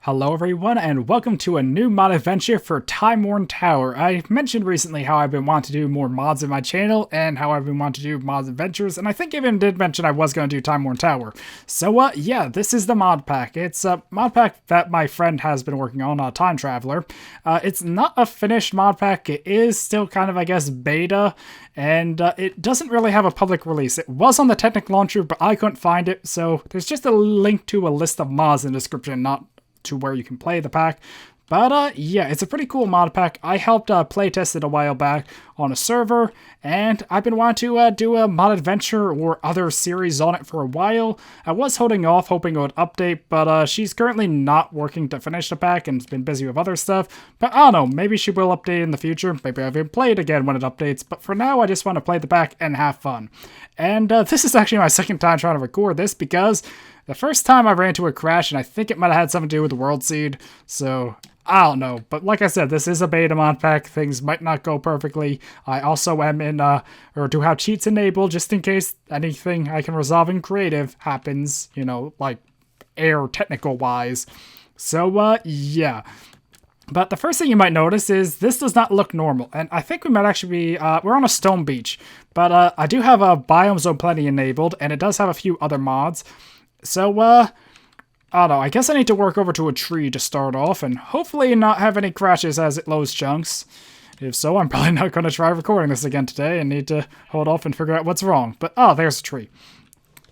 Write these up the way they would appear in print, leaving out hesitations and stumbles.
Hello everyone, and welcome to a new mod adventure for Timeworn Tower. I mentioned recently how I've been wanting to do more mods in my channel, and how I've been wanting to do mods adventures, and I think I even did mention I was going to do Timeworn Tower. So yeah, this is the mod pack. It's a mod pack that my friend has been working on, Time Traveler. It's not a finished mod pack, it is still kind of, I guess, beta, and it doesn't really have a public release. It was on the Technic Launcher, but I couldn't find it, so there's just a link to a list of mods in the description, not to where you can play the pack. But yeah, it's a pretty cool mod pack. I helped playtest it a while back on a server, and I've been wanting to do a mod adventure or other series on it for a while. I was holding off, hoping it would update, but she's currently not working to finish the pack and has been busy with other stuff. But I don't know, maybe she will update in the future. Maybe I'll even play it again when it updates. But for now, I just want to play the pack and have fun. And this is actually my second time trying to record this because the first time I ran into a crash, and I think it might have had something to do with the World Seed, so I don't know. But like I said, this is a beta mod pack. Things might not go perfectly. I also am in, or do have cheats enabled just in case anything I can resolve in creative happens, you know, like error technical-wise. So, yeah. But the first thing you might notice is this does not look normal, and I think we might actually be, we're on a stone beach, but I do have a Biome Zone Plenty enabled, and it does have a few other mods. So, I don't know, I guess I need to work over to a tree to start off, and hopefully not have any crashes as it loads chunks. If so, I'm probably not going to try recording this again today, and need to hold off and figure out what's wrong. But, there's a tree.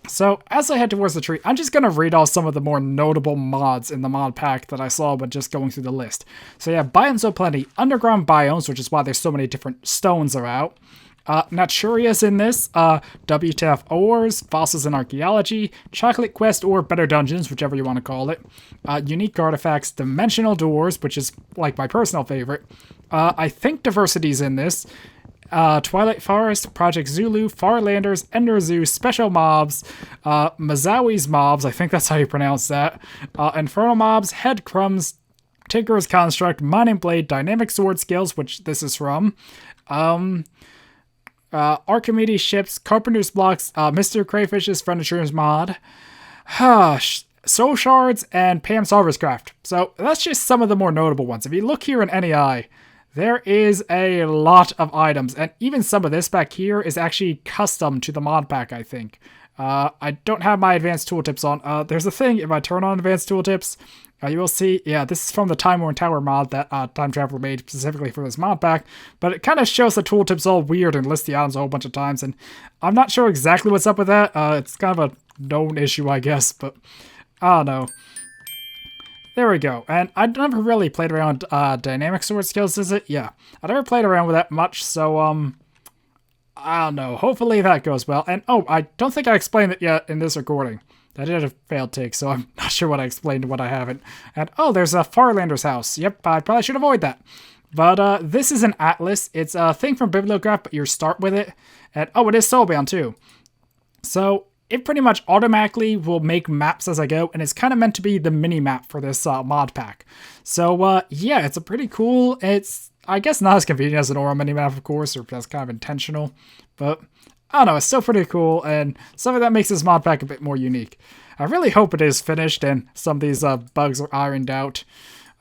So, as I head towards the tree, I'm just going to read off some of the more notable mods in the mod pack that I saw when just going through the list. So yeah, Biomes So Plenty, underground biomes, which is why there's so many different stones are out. Naturia's in this, WTF ores, fossils and archaeology, chocolate quest or better dungeons, whichever you want to call it, unique artifacts, dimensional doors, which is like my personal favorite, I think diversity's in this, Twilight Forest, Project Zulu, Farlanders, Ender Zoo, Special Mobs, Mazawi's Mobs, I think that's how you pronounce that, Infernal Mobs, Head Crumbs, Tinker's Construct, Mining Blade, Dynamic Sword Skills, which this is from, Archimedes Ships, Carpenter's Blocks, Mr. Crayfish's Furniture's Mod, Soul Shards, and Pam's Harvest Craft. So that's just some of the more notable ones. If you look here in NEI, there is a lot of items, and even some of this back here is actually custom to the mod pack, I think. I don't have my advanced tooltips on. There's a thing, if I turn on advanced tooltips, you will see, yeah, this is from the Timeworn Tower mod that Time Traveler made specifically for this mod pack, but it kind of shows the tooltips all weird and lists the items a whole bunch of times, and I'm not sure exactly what's up with that. It's kind of a known issue, I guess, but I don't know. There we go, and I never really played around Dynamic Sword Skills, is it? Yeah, I never played around with that much, so, I don't know. Hopefully that goes well, and oh, I don't think I explained it yet in this recording. I did a failed take, so I'm not sure what I explained and what I haven't. And, oh, there's a Farlander's house. Yep, I probably should avoid that. But, this is an atlas. It's a thing from Bibliograph, but you start with it. And, oh, it is soulbound, too. So, it pretty much automatically will make maps as I go, and it's kind of meant to be the mini-map for this mod pack. So, yeah, it's a pretty cool... It's, I guess, not as convenient as an Aura mini-map, of course, or that's kind of intentional. But... I don't know, it's still pretty cool, and something that makes this mod pack a bit more unique. I really hope it is finished and some of these bugs are ironed out.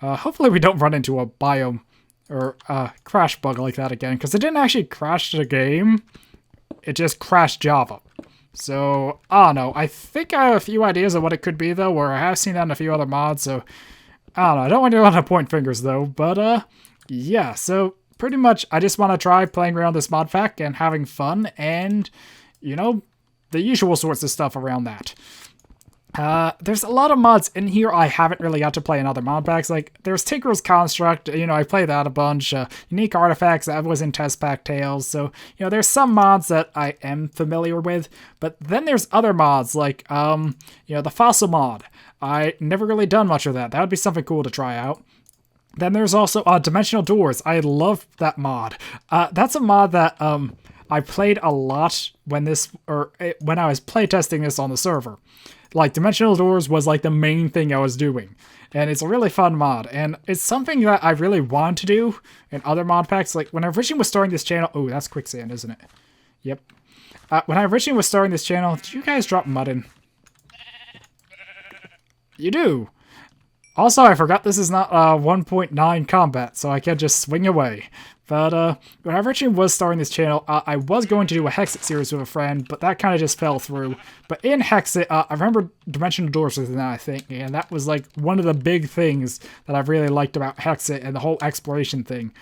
Hopefully we don't run into a biome or crash bug like that again, because it didn't actually crash the game, it just crashed Java. So, I don't know, I think I have a few ideas of what it could be though, where I have seen that in a few other mods, so I don't know, I don't want to point fingers though, but yeah, so... Pretty much, I just want to try playing around this mod pack and having fun and, you know, the usual sorts of stuff around that. There's a lot of mods in here I haven't really got to play in other mod packs. Like, there's Tinker's Construct, you know, I played that a bunch. Unique Artifacts, that was in Test Pack Tales. So, you know, there's some mods that I am familiar with. But then there's other mods, like, you know, the Fossil mod. I never really done much of that. That would be something cool to try out. Then there's also Dimensional Doors. I love that mod. That's a mod that I played a lot when when I was playtesting this on the server. Like, Dimensional Doors was like the main thing I was doing. And it's a really fun mod. And it's something that I really want to do in other mod packs. Like, when I originally was starting this channel... Oh, that's quicksand, isn't it? Yep. When I originally was starting this channel, did you guys drop mud in? You do! Also, I forgot this is not 1.9 combat, so I can just swing away. But when I originally was starting this channel, I was going to do a Hexit series with a friend, but that kind of just fell through. But in Hexit, I remember Dimensional Doors was in that, I think, and that was like one of the big things that I really liked about Hexit and the whole exploration thing.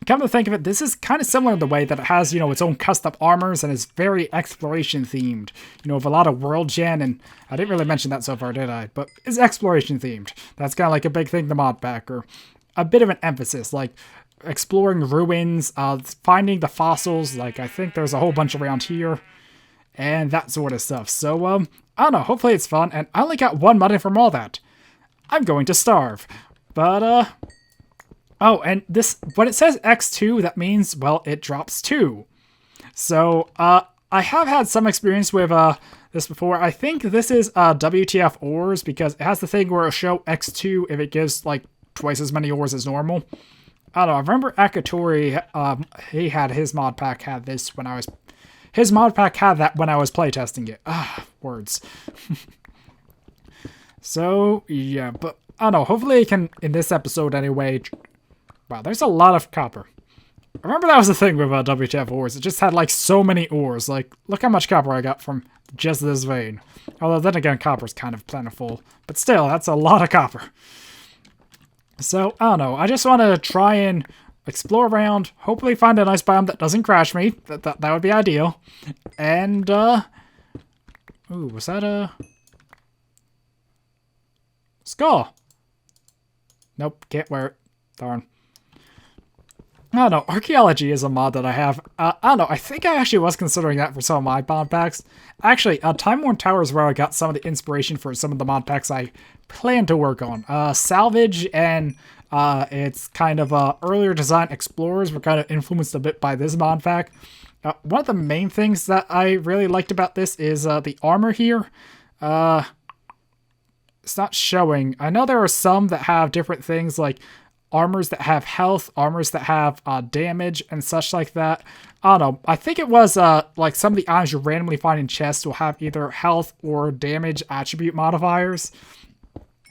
Come to think of it, this is kind of similar in the way that it has, its own custom armors and is very exploration themed. With a lot of world gen, and I didn't really mention that so far, did I? But it's exploration themed. That's kind of like a big thing to mod pack, or a bit of an emphasis, like exploring ruins, finding the fossils, like I think there's a whole bunch around here, and that sort of stuff. So, I don't know, hopefully it's fun, and I only got one mutton from all that. I'm going to starve. But, oh, and this, when it says X2, that means, well, it drops 2. So, I have had some experience with, this before. I think this is, WTF ores, because it has the thing where it'll show X2 if it gives, like, twice as many ores as normal. I don't know, I remember Akatori, he had his mod pack had this when I was... His mod pack had that when I was playtesting it. Words. So, yeah, but, I don't know, hopefully I can, in this episode anyway... Wow, there's a lot of copper. I remember that was the thing with WTF ores. It just had, like, so many ores. Like, look how much copper I got from just this vein. Although, then again, copper's kind of plentiful. But still, that's a lot of copper. So, I don't know. I just want to try and explore around. Hopefully find a nice biome that doesn't crash me. That would be ideal. And, ooh, was that a... skull? Nope, can't wear it. Darn. I don't know, archaeology is a mod that I have. I don't know, I think I actually was considering that for some of my mod packs. Actually, Timeworn Tower is where I got some of the inspiration for some of the mod packs I plan to work on. Salvage and its kind of earlier design explorers were kind of influenced a bit by this mod pack. One of the main things that I really liked about this is the armor here. It's not showing. I know there are some that have different things like armors that have health, armors that have damage, and such like that. I don't know. I think it was like some of the items you randomly find in chests will have either health or damage attribute modifiers.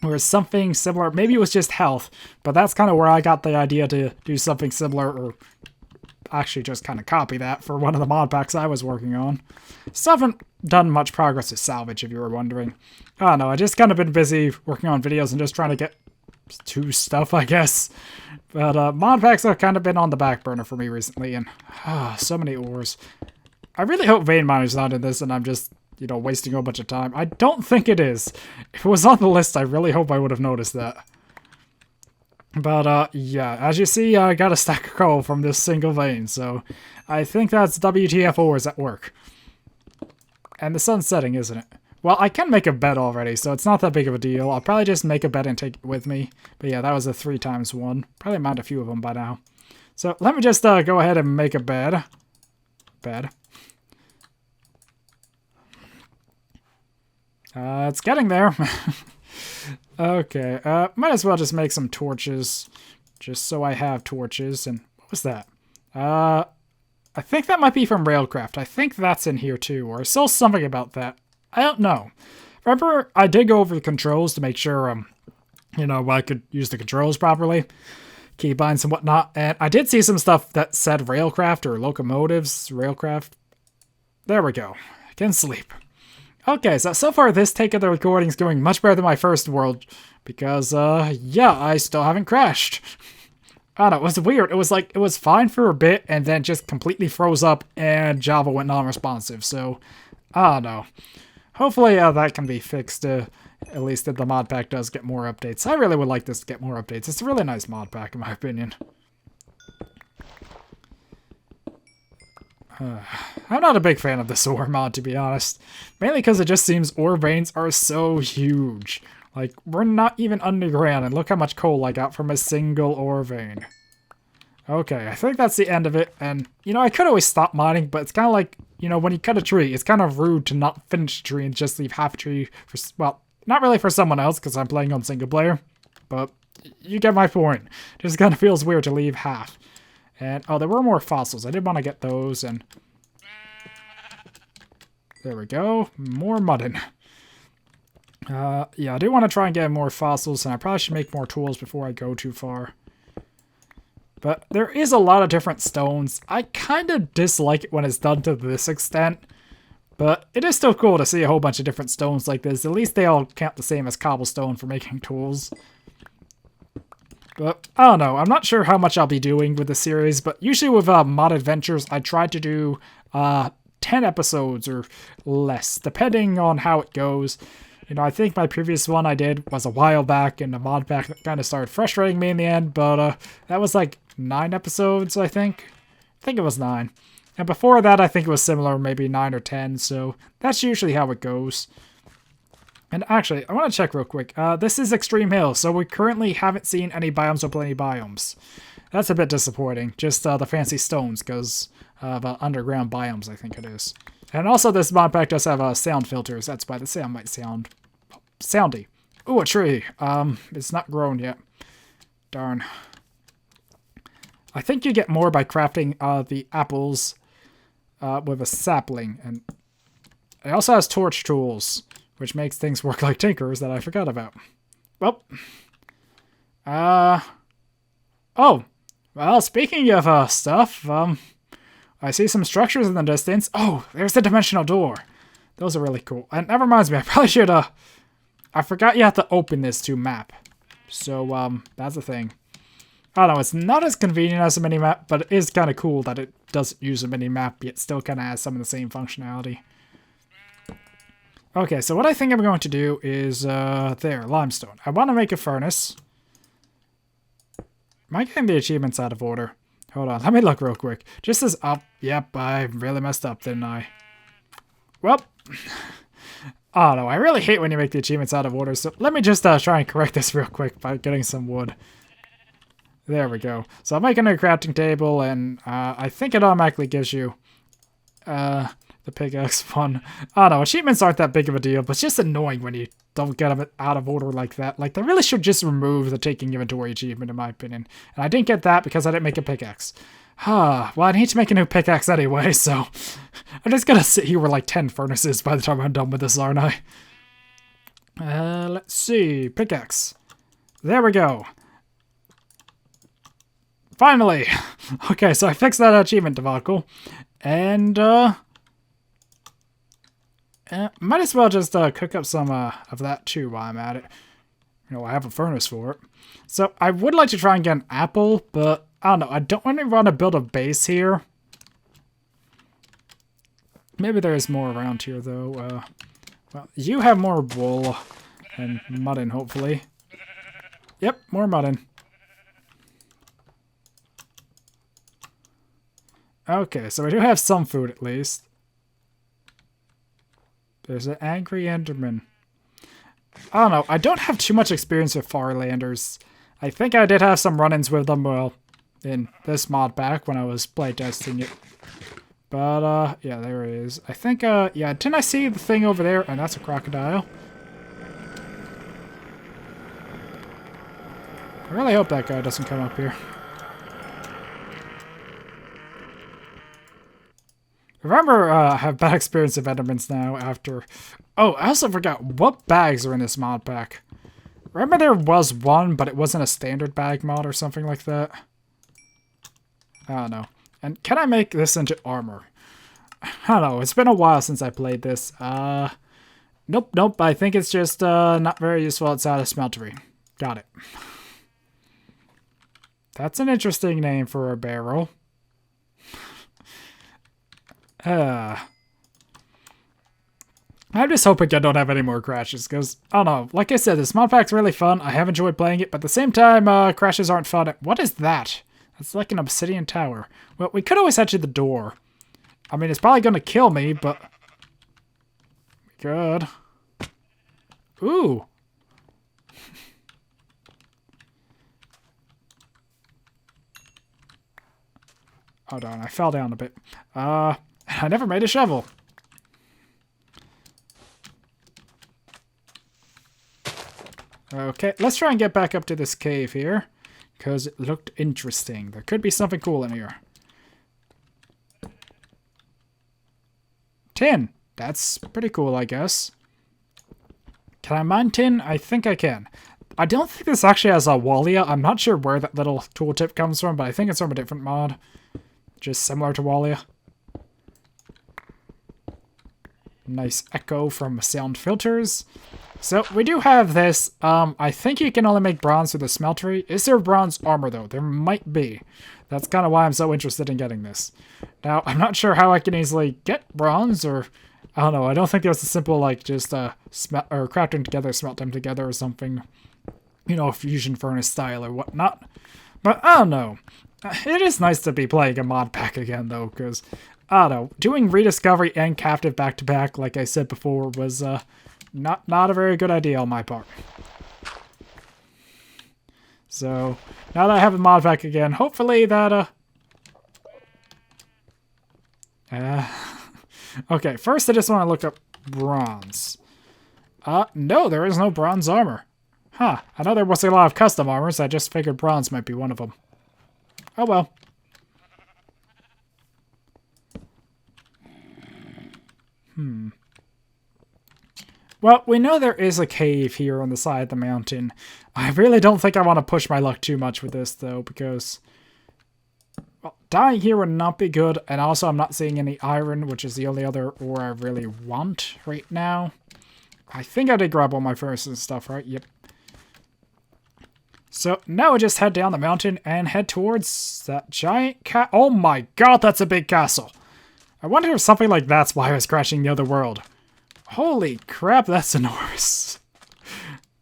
Or something similar. Maybe it was just health, but that's kind of where I got the idea to do something similar, or actually just kind of copy that for one of the mod packs I was working on. Still haven't done much progress with salvage, if you were wondering. I don't know. I just kind of been busy working on videos and just trying to get to stuff, I guess. But mod packs have kind of been on the back burner for me recently, and so many ores. I really hope vein miner's not in this and I'm just, wasting a bunch of time. I don't think it is. If it was on the list, I really hope I would have noticed that. But yeah, as you see, I got a stack of coal from this single vein, so I think that's WTF ores at work. And the sun's setting, isn't it? Well, I can make a bed already, so it's not that big of a deal. I'll probably just make a bed and take it with me. But yeah, that was a 3x1. Probably mount a few of them by now. So let me just go ahead and make a bed. It's getting there. Okay, might as well just make some torches. Just so I have torches. And what was that? I think that might be from Railcraft. I think that's in here too, or I saw something about that. I don't know. Remember, I did go over the controls to make sure, I could use the controls properly. Keybinds and whatnot. And I did see some stuff that said Railcraft or locomotives. Railcraft. There we go. I can sleep. Okay, so far this take of the recording is going much better than my first world. Because, yeah, I still haven't crashed. I don't know, it was weird. It was fine for a bit and then just completely froze up and Java went non-responsive. So, I don't know. Hopefully that can be fixed, at least if the mod pack does get more updates. I really would like this to get more updates. It's a really nice mod pack, in my opinion. I'm not a big fan of this ore mod, to be honest. Mainly because it just seems ore veins are so huge. Like, we're not even underground, and look how much coal I got from a single ore vein. Okay, I think that's the end of it, and, I could always stop mining, but it's kind of like, when you cut a tree, it's kind of rude to not finish a tree and just leave half a tree for, well, not really for someone else, because I'm playing on single player, but you get my point. It just kind of feels weird to leave half. And, oh, there were more fossils. I did want to get those, and there we go. More mutton. Yeah, I do want to try and get more fossils, and I probably should make more tools before I go too far. But there is a lot of different stones. I kind of dislike it when it's done to this extent. But it is still cool to see a whole bunch of different stones like this. At least they all count the same as cobblestone for making tools. But, I don't know. I'm not sure how much I'll be doing with the series. But usually with mod adventures, I try to do 10 episodes or less, depending on how it goes. You know, I think my previous one I did was a while back, and the mod pack kind of started frustrating me in the end. But that was like 9 episodes, I think. I think it was 9. And before that, I think it was similar, maybe 9 or 10, so that's usually how it goes. And actually, I want to check real quick. This is Extreme Hill, so we currently haven't seen any biomes or plenty biomes. That's a bit disappointing, just the fancy stones, because of underground biomes, I think it is. And also, this mod pack does have sound filters, that's why the sound might sound soundy. Ooh, a tree. It's not grown yet. Darn. I think you get more by crafting the apples with a sapling, and it also has torch tools, which makes things work like tinkers that I forgot about. Well, oh, well, speaking of stuff, I see some structures in the distance. Oh, there's the dimensional door. Those are really cool. And that reminds me, I probably should, I forgot you have to open this to map. So, that's the thing. I don't know, it's not as convenient as a mini-map, but it is kind of cool that it doesn't use a mini-map, yet still kind of has some of the same functionality. Okay, so what I think I'm going to do is, there, limestone. I want to make a furnace. Am I getting the achievements out of order? Hold on, let me look real quick. Just as up, yep, I really messed up, didn't I? Well, I don't know, I really hate when you make the achievements out of order, so let me just try and correct this real quick by getting some wood. There we go. So I'm making a crafting table, and I think it automatically gives you the pickaxe one. I don't know, achievements aren't that big of a deal, but it's just annoying when you don't get them out of order like that. Like, they really should just remove the taking inventory achievement, in my opinion. And I didn't get that because I didn't make a pickaxe. Well, I need to make a new pickaxe anyway, so I'm just gonna sit here with like 10 furnaces by the time I'm done with this, aren't I? Let's see. Pickaxe. There we go. Finally! Okay, so I fixed that achievement debacle. And, might as well just cook up some of that too while I'm at it. You know, I have a furnace for it. So I would like to try and get an apple, but I don't know. I don't really want to build a base here. Maybe there is more around here, though. Well, you have more wool and mutton, hopefully. Yep, more mutton. Okay, so we do have some food at least. There's an angry Enderman. I don't know. I don't have too much experience with Farlanders. I think I did have some run-ins with them, well, in this mod pack when I was playtesting it. But, yeah, there it is. I think, yeah, didn't I see the thing over there? And that's a crocodile. I really hope that guy doesn't come up here. Remember, I have bad experience of Endermans now after... Oh, I also forgot, what bags are in this mod pack? Remember there was one, but it wasn't a standard bag mod or something like that? I don't know. And can I make this into armor? I don't know, it's been a while since I played this. Nope, I think it's just not very useful outside of smeltery. Got it. That's an interesting name for a barrel. I'm just hoping I don't have any more crashes, because, I don't know, like I said, this mod pack's really fun. I have enjoyed playing it, but at the same time, crashes aren't fun. What is that? That's like an obsidian tower. Well, we could always head to the door. I mean, it's probably going to kill me, but... we could. Ooh. Oh, darn, I fell down a bit. I never made a shovel. Okay, let's try and get back up to this cave here, because it looked interesting. There could be something cool in here. Tin. That's pretty cool, I guess. Can I mine tin? I think I can. I don't think this actually has a Walia. I'm not sure where that little tooltip comes from, but I think it's from a different mod. Just similar to Walia. Nice echo from sound filters. So we do have this. I think you can only make bronze through the smeltery. Is there bronze armor though? There might be. That's kind of why I'm so interested in getting this. Now, I'm not sure how I can easily get bronze, or I don't know. I don't think there's a simple like just craft them together, smelt them together or something. You know, fusion furnace style or whatnot. But I don't know. It is nice to be playing a mod pack again though, because I don't know. Doing Rediscovery and Captive back to back, like I said before, was not a very good idea on my part. So now that I have a mod pack again, hopefully that okay, first I just want to look up bronze. No, there is no bronze armor. Huh, I know there was a lot of custom armors, I just figured bronze might be one of them. Oh well. Well, we know there is a cave here on the side of the mountain. I really don't think I want to push my luck too much with this, though, because well, dying here would not be good, and also I'm not seeing any iron, which is the only other ore I really want right now. I think I did grab all my furnaces and stuff, right? Yep. So now we just head down the mountain and head towards that giant oh my god, that's a big castle! I wonder if something like that's why I was crashing the other world. Holy crap, that's enormous.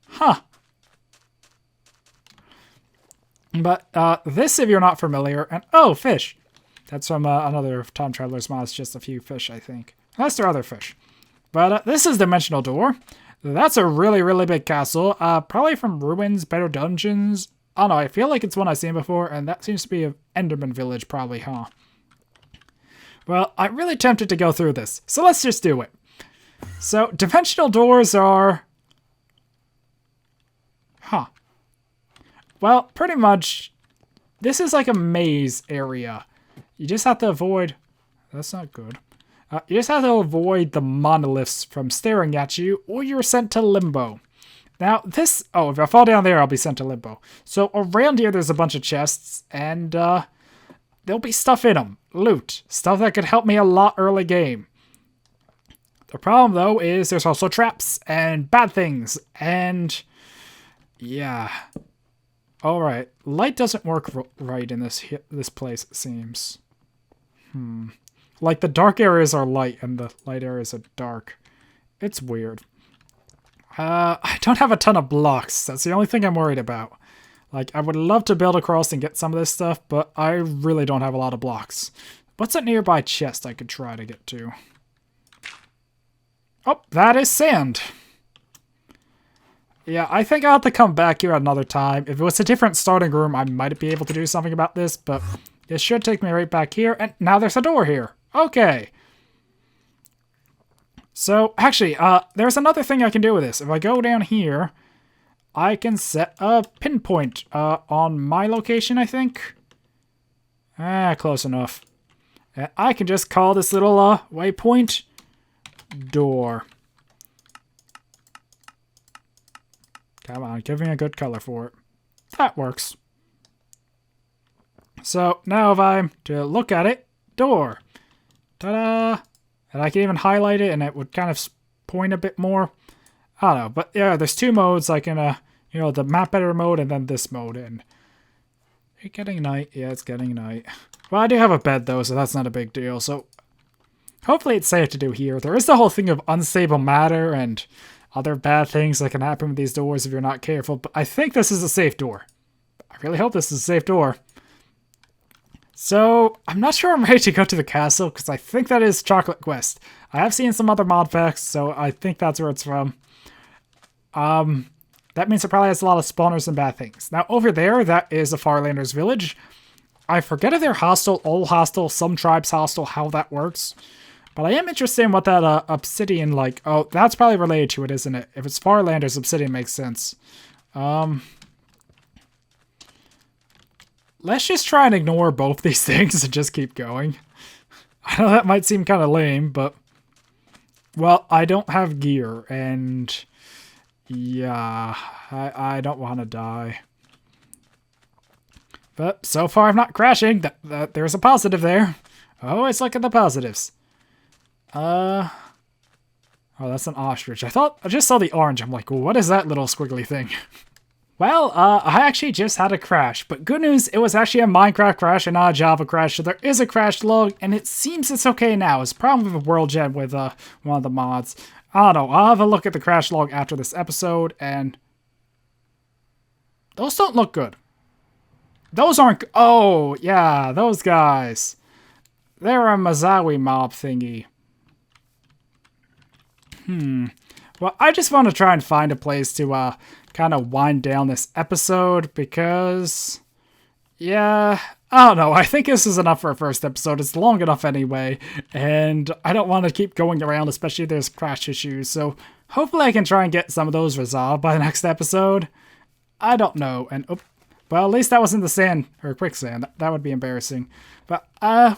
Huh. But this, if you're not familiar, and oh, fish. That's from another Time Traveler's mod. It's just a few fish, I think. Unless there are other fish. But this is Dimensional Door. That's a really, really big castle. Probably from Ruins, Better Dungeons. I don't know, I feel like it's one I've seen before, and that seems to be an Enderman village, probably, huh? Well, I'm really tempted to go through this, so let's just do it. So, dimensional doors are... Huh. Well, pretty much, this is like a maze area. You just have to avoid... That's not good. You just have to avoid the monoliths from staring at you, or you're sent to limbo. Now, this... Oh, if I fall down there, I'll be sent to limbo. So, around here, there's a bunch of chests, and there'll be stuff in them. Loot. Stuff that could help me a lot early game. The problem, though, is there's also traps and bad things, and yeah. Alright, light doesn't work right in this place, it seems. Like, the dark areas are light, and the light areas are dark. It's weird. I don't have a ton of blocks, that's the only thing I'm worried about. Like, I would love to build across and get some of this stuff, but I really don't have a lot of blocks. What's a nearby chest I could try to get to? Oh, that is sand. Yeah, I think I'll have to come back here another time. If it was a different starting room, I might be able to do something about this, but it should take me right back here, and now there's a door here. Okay. So, actually, there's another thing I can do with this. If I go down here, I can set a pinpoint on my location, I think. Close enough. And I can just call this little waypoint door. Come on, give me a good color for it. That works. So now if I'm to look at it, door. Ta-da! And I can even highlight it and it would kind of point a bit more. I don't know, but yeah, there's two modes. I can, you know, the map editor mode and then this mode. And it's getting night. Yeah, it's getting night. Well, I do have a bed though, so that's not a big deal. So hopefully it's safe to do here. There is the whole thing of unstable matter and other bad things that can happen with these doors if you're not careful. But I think this is a safe door. I really hope this is a safe door. So, I'm not sure I'm ready to go to the castle, because I think that is Chocolate Quest. I have seen some other mod packs, so I think that's where it's from. That means it probably has a lot of spawners and bad things. Now, over there, that is a Farlander's village. I forget if they're hostile, all hostile, some tribes hostile, how that works. But I am interested in what that obsidian, like... Oh, that's probably related to it, isn't it? If it's Farlander's, obsidian makes sense. Let's just try and ignore both these things and just keep going. I know that might seem kind of lame, but... Well, I don't have gear, and... Yeah, I don't want to die. But so far I'm not crashing. There's a positive there. Oh, let's look at the positives. Oh, that's an ostrich. I just saw the orange. I'm like, what is that little squiggly thing? Well, I actually just had a crash, but good news, it was actually a Minecraft crash and not a Java crash, so there is a crash log, and it seems it's okay now. It's probably a world gen with one of the mods. I don't know, I'll have a look at the crash log after this episode, and those don't look good. Those aren't, oh, yeah, those guys. They're a Mazawi mob thingy. Well, I just want to try and find a place to, kind of wind down this episode because, yeah, I don't know. I think this is enough for a first episode. It's long enough anyway, and I don't want to keep going around, especially if there's crash issues. So hopefully I can try and get some of those resolved by the next episode. I don't know. And well, at least that wasn't the sand or quicksand. That would be embarrassing. But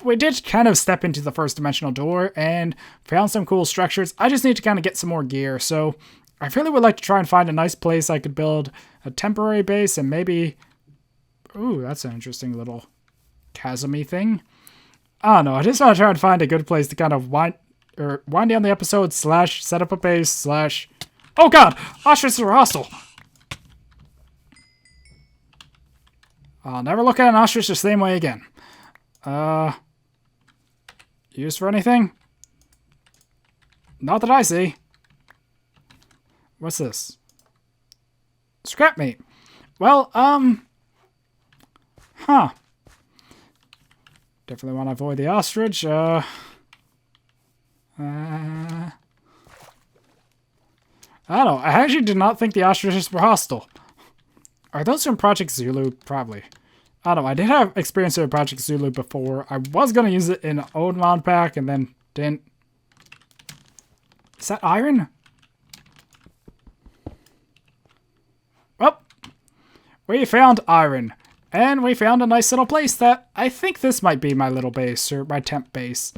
we did kind of step into the first dimensional door and found some cool structures. I just need to kind of get some more gear. So I really would like to try and find a nice place I could build a temporary base and maybe... Ooh, that's an interesting little chasm-y thing. I don't know. I just want to try and find a good place to kind of wind down the episode / set up a base / Oh god! Ostriches are hostile! I'll never look at an ostrich the same way again. Used for anything? Not that I see. What's this? Scrap meat. Well, huh. Definitely want to avoid the ostrich. I don't know. I actually did not think the ostriches were hostile. Are those from Project Zulu? Probably. I don't know. I did have experience with Project Zulu before. I was going to use it in an old mod pack and then didn't. Is that iron? Well, we found iron. And we found a nice little place that I think this might be my little base or my temp base.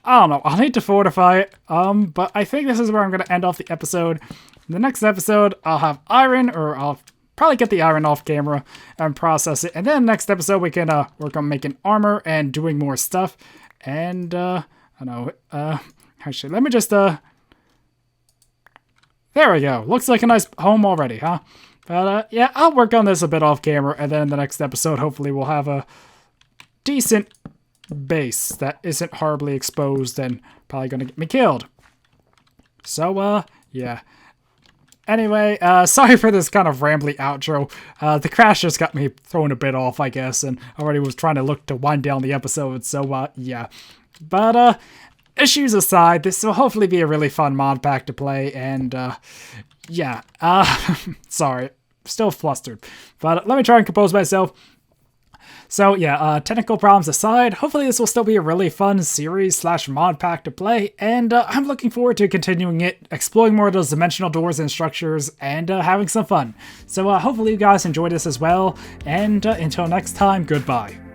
I don't know. I'll need to fortify it. But I think this is where I'm going to end off the episode. In the next episode, I'll have iron, or I'll probably get the iron off camera and process it. And then next episode, we can work on making armor and doing more stuff. And, I don't know. Actually, let me just, there we go. Looks like a nice home already, huh? But, yeah, I'll work on this a bit off camera, and then in the next episode, hopefully we'll have a decent base that isn't horribly exposed and probably gonna get me killed. So, yeah. Anyway, sorry for this kind of rambly outro. The crash just got me thrown a bit off, I guess, and already was trying to look to wind down the episode, so, yeah. But, issues aside, this will hopefully be a really fun mod pack to play, and, yeah. Sorry. Still flustered. But let me try and compose myself. So yeah, technical problems aside, hopefully this will still be a really fun series / mod pack to play, and I'm looking forward to continuing it, exploring more of those dimensional doors and structures, and having some fun. So hopefully you guys enjoyed this as well, and until next time, goodbye.